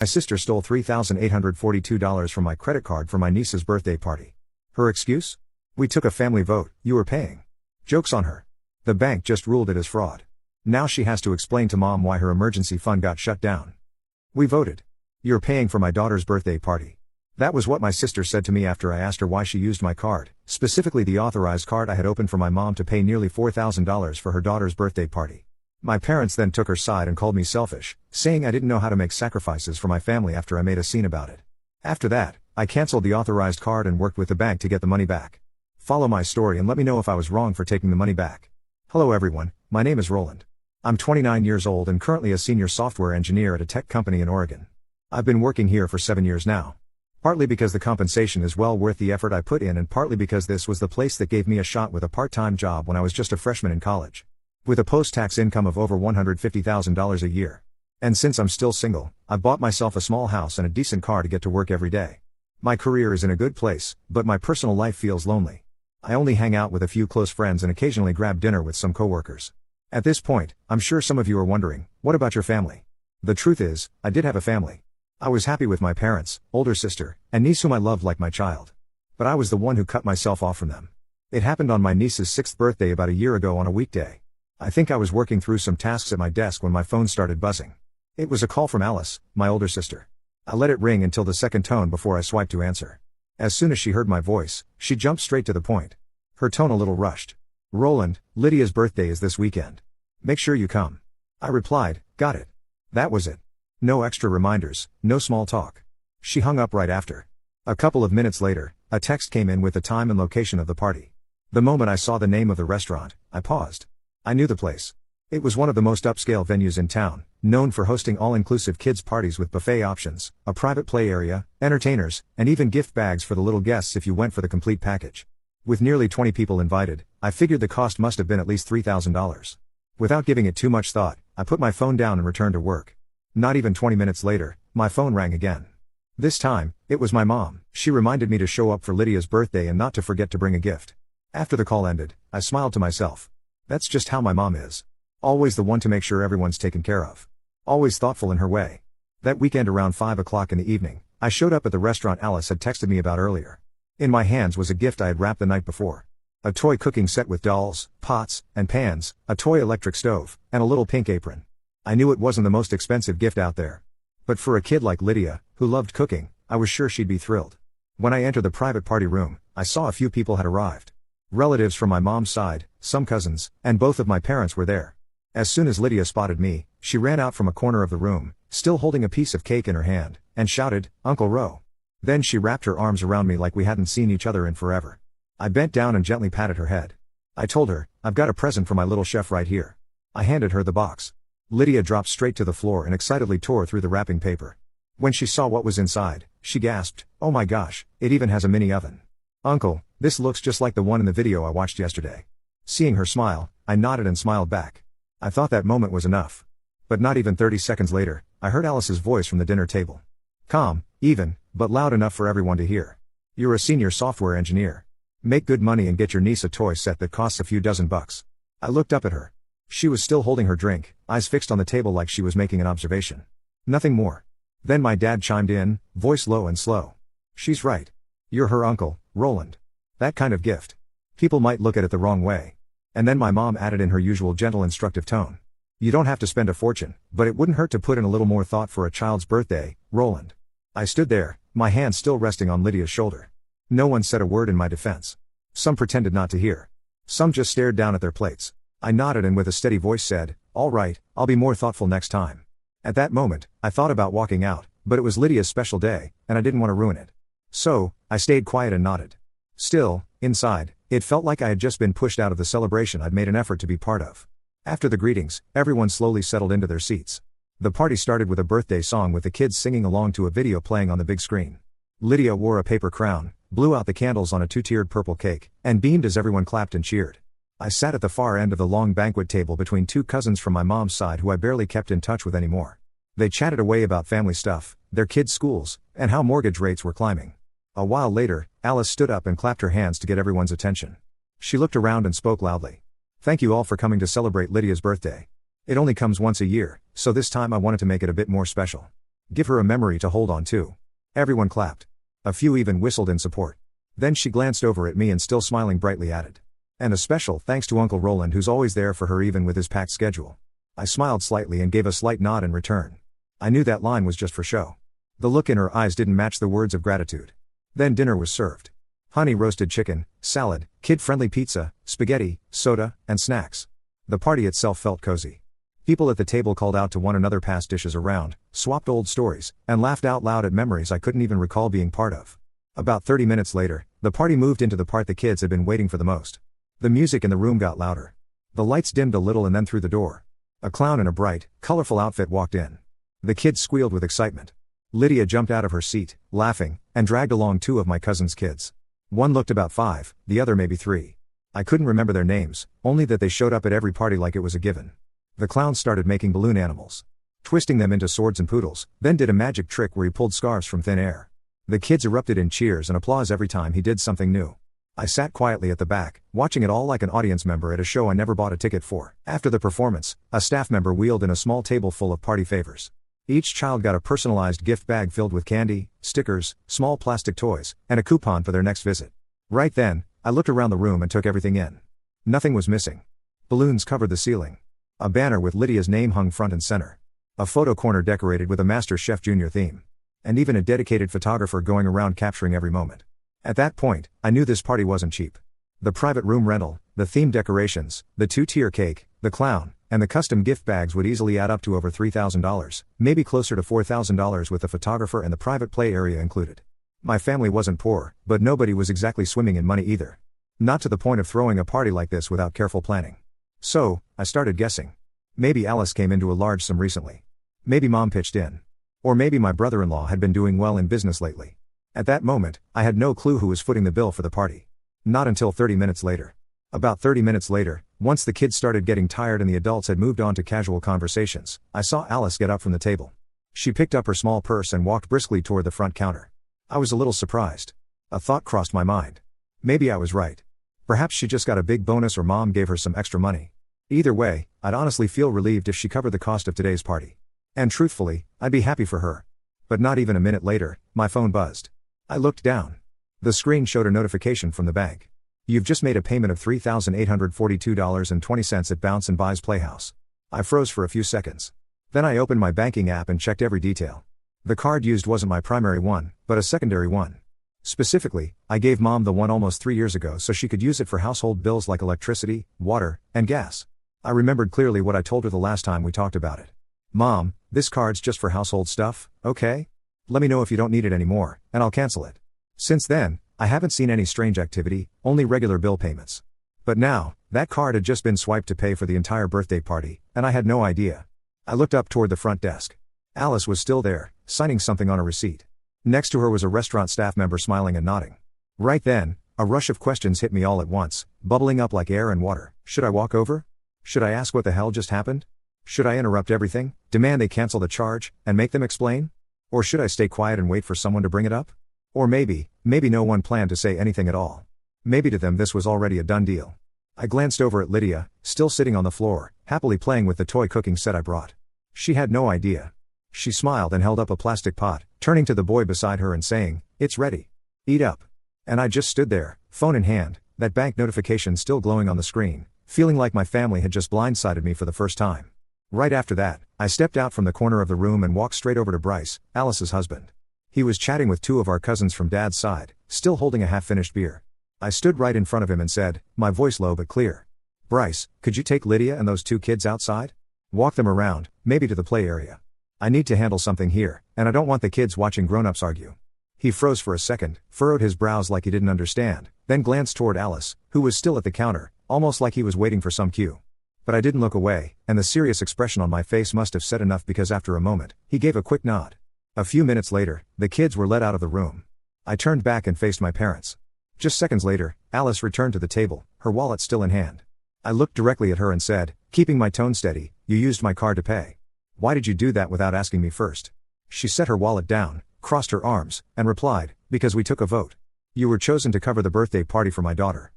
My sister stole $3,842 from my credit card for my niece's birthday party. Her excuse? We took a family vote, you were paying. Joke's on her. The bank just ruled it as fraud. Now she has to explain to mom why her emergency fund got shut down. We voted. You're paying for my daughter's birthday party. That was what my sister said to me after I asked her why she used my card, specifically the authorized card I had opened for my mom to pay nearly $4,000 for her daughter's birthday party. My parents then took her side and called me selfish, saying I didn't know how to make sacrifices for my family after I made a scene about it. After that, I canceled the authorized card and worked with the bank to get the money back. Follow my story and let me know if I was wrong for taking the money back. Hello everyone, my name is Roland. I'm 29 years old and currently a senior software engineer at a tech company in Oregon. I've been working here for 7 years now. Partly because the compensation is well worth the effort I put in, and partly because this was the place that gave me a shot with a part-time job when I was just a freshman in college. With a post-tax income of over $150,000 a year. And since I'm still single, I've bought myself a small house and a decent car to get to work every day. My career is in a good place, but my personal life feels lonely. I only hang out with a few close friends and occasionally grab dinner with some coworkers. At this point, I'm sure some of you are wondering, what about your family? The truth is, I did have a family. I was happy with my parents, older sister, and niece whom I loved like my child. But I was the one who cut myself off from them. It happened on my niece's 6th birthday about a year ago on a weekday. I think I was working through some tasks at my desk when my phone started buzzing. It was a call from Alice, my older sister. I let it ring until the second tone before I swiped to answer. As soon as she heard my voice, she jumped straight to the point. Her tone a little rushed. Roland, Lydia's birthday is this weekend. Make sure you come. I replied, got it. That was it. No extra reminders, no small talk. She hung up right after. A couple of minutes later, a text came in with the time and location of the party. The moment I saw the name of the restaurant, I paused. I knew the place. It was one of the most upscale venues in town, known for hosting all-inclusive kids' parties with buffet options, a private play area, entertainers, and even gift bags for the little guests if you went for the complete package. With nearly 20 people invited, I figured the cost must have been at least $3,000. Without giving it too much thought, I put my phone down and returned to work. Not even 20 minutes later, my phone rang again. This time, it was my mom. She reminded me to show up for Lydia's birthday and not to forget to bring a gift. After the call ended, I smiled to myself. That's just how my mom is. Always the one to make sure everyone's taken care of. Always thoughtful in her way. That weekend around 5 o'clock in the evening, I showed up at the restaurant Alice had texted me about earlier. In my hands was a gift I had wrapped the night before. A toy cooking set with dolls, pots, and pans, a toy electric stove, and a little pink apron. I knew it wasn't the most expensive gift out there. But for a kid like Lydia, who loved cooking, I was sure she'd be thrilled. When I entered the private party room, I saw a few people had arrived. Relatives from my mom's side, some cousins, and both of my parents were there. As soon as Lydia spotted me, she ran out from a corner of the room, still holding a piece of cake in her hand, and shouted, "Uncle Ro." Then she wrapped her arms around me like we hadn't seen each other in forever. I bent down and gently patted her head. I told her, "I've got a present for my little chef right here." I handed her the box. Lydia dropped straight to the floor and excitedly tore through the wrapping paper. When she saw what was inside, she gasped, "Oh my gosh, it even has a mini oven. Uncle, this looks just like the one in the video I watched yesterday." Seeing her smile, I nodded and smiled back. I thought that moment was enough. But not even 30 seconds later, I heard Alice's voice from the dinner table. Calm, even, but loud enough for everyone to hear. "You're a senior software engineer. Make good money and get your niece a toy set that costs a few dozen bucks." I looked up at her. She was still holding her drink, eyes fixed on the table like she was making an observation. Nothing more. Then my dad chimed in, voice low and slow. "She's right. You're her uncle, Roland. That kind of gift. People might look at it the wrong way." And then my mom added in her usual gentle instructive tone. "You don't have to spend a fortune, but it wouldn't hurt to put in a little more thought for a child's birthday, Roland." I stood there, my hand still resting on Lydia's shoulder. No one said a word in my defense. Some pretended not to hear. Some just stared down at their plates. I nodded and with a steady voice said, "All right, I'll be more thoughtful next time." At that moment, I thought about walking out, but it was Lydia's special day, and I didn't want to ruin it. So, I stayed quiet and nodded. Still, inside, it felt like I had just been pushed out of the celebration I'd made an effort to be part of. After the greetings, everyone slowly settled into their seats. The party started with a birthday song with the kids singing along to a video playing on the big screen. Lydia wore a paper crown, blew out the candles on a two-tiered purple cake, and beamed as everyone clapped and cheered. I sat at the far end of the long banquet table between two cousins from my mom's side who I barely kept in touch with anymore. They chatted away about family stuff, their kids' schools, and how mortgage rates were climbing. A while later, Alice stood up and clapped her hands to get everyone's attention. She looked around and spoke loudly. "Thank you all for coming to celebrate Lydia's birthday. It only comes once a year, so this time I wanted to make it a bit more special. Give her a memory to hold on to. Everyone clapped. A few even whistled in support. Then she glanced over at me and, still smiling brightly, added, "And a special thanks to Uncle Roland, who's always there for her even with his packed schedule." I smiled slightly and gave a slight nod in return. I knew that line was just for show. The look in her eyes didn't match the words of gratitude. Then dinner was served. Honey roasted chicken, salad, kid-friendly pizza, spaghetti, soda, and snacks. The party itself felt cozy. People at the table called out to one another, passed dishes around, swapped old stories, and laughed out loud at memories I couldn't even recall being part of. About 30 minutes later, the party moved into the part the kids had been waiting for the most. The music in the room got louder. The lights dimmed a little, and then through the door, a clown in a bright, colorful outfit walked in. The kids squealed with excitement. Lydia jumped out of her seat, laughing, and dragged along two of my cousin's kids. One looked about 5, the other maybe 3. I couldn't remember their names, only that they showed up at every party like it was a given. The clown started making balloon animals, twisting them into swords and poodles, then did a magic trick where he pulled scarves from thin air. The kids erupted in cheers and applause every time he did something new. I sat quietly at the back, watching it all like an audience member at a show I never bought a ticket for. After the performance, a staff member wheeled in a small table full of party favors. Each child got a personalized gift bag filled with candy, stickers, small plastic toys, and a coupon for their next visit. Right then, I looked around the room and took everything in. Nothing was missing. Balloons covered the ceiling. A banner with Lydia's name hung front and center. A photo corner decorated with a Master Chef Junior theme. And even a dedicated photographer going around capturing every moment. At that point, I knew this party wasn't cheap. The private room rental, the themed decorations, the 2-tier cake, the clown, and the custom gift bags would easily add up to over $3,000, maybe closer to $4,000 with the photographer and the private play area included. My family wasn't poor, but nobody was exactly swimming in money either. Not to the point of throwing a party like this without careful planning. So, I started guessing. Maybe Alice came into a large sum recently. Maybe Mom pitched in. Or maybe my brother-in-law had been doing well in business lately. At that moment, I had no clue who was footing the bill for the party. Not until 30 minutes later. About 30 minutes later, once the kids started getting tired and the adults had moved on to casual conversations, I saw Alice get up from the table. She picked up her small purse and walked briskly toward the front counter. I was a little surprised. A thought crossed my mind. Maybe I was right. Perhaps she just got a big bonus, or Mom gave her some extra money. Either way, I'd honestly feel relieved if she covered the cost of today's party. And truthfully, I'd be happy for her. But not even a minute later, my phone buzzed. I looked down. The screen showed a notification from the bank. "You've just made a payment of $3,842.20 at Bounce and Buys Playhouse." I froze for a few seconds. Then I opened my banking app and checked every detail. The card used wasn't my primary one, but a secondary one. Specifically, I gave Mom the one almost 3 years ago so she could use it for household bills like electricity, water, and gas. I remembered clearly what I told her the last time we talked about it. "Mom, this card's just for household stuff, okay? Let me know if you don't need it anymore, and I'll cancel it." Since then, I haven't seen any strange activity, only regular bill payments. But now, that card had just been swiped to pay for the entire birthday party, and I had no idea. I looked up toward the front desk. Alice was still there, signing something on a receipt. Next to her was a restaurant staff member smiling and nodding. Right then, a rush of questions hit me all at once, bubbling up like air and water. Should I walk over? Should I ask what the hell just happened? Should I interrupt everything, demand they cancel the charge, and make them explain? Or should I stay quiet and wait for someone to bring it up? Or maybe no one planned to say anything at all. Maybe to them this was already a done deal. I glanced over at Lydia, still sitting on the floor, happily playing with the toy cooking set I brought. She had no idea. She smiled and held up a plastic pot, turning to the boy beside her and saying, "It's ready. Eat up." And I just stood there, phone in hand, that bank notification still glowing on the screen, feeling like my family had just blindsided me for the first time. Right after that, I stepped out from the corner of the room and walked straight over to Bryce, Alice's husband. He was chatting with two of our cousins from Dad's side, still holding a half-finished beer. I stood right in front of him and said, my voice low but clear, "Bryce, could you take Lydia and those two kids outside? Walk them around, maybe to the play area. I need to handle something here, and I don't want the kids watching grown-ups argue." He froze for a second, furrowed his brows like he didn't understand, then glanced toward Alice, who was still at the counter, almost like he was waiting for some cue. But I didn't look away, and the serious expression on my face must have said enough because after a moment, he gave a quick nod. A few minutes later, the kids were led out of the room. I turned back and faced my parents. Just seconds later, Alice returned to the table, her wallet still in hand. I looked directly at her and said, keeping my tone steady, "You used my card to pay. Why did you do that without asking me first?" She set her wallet down, crossed her arms, and replied, "Because we took a vote. You were chosen to cover the birthday party for my daughter."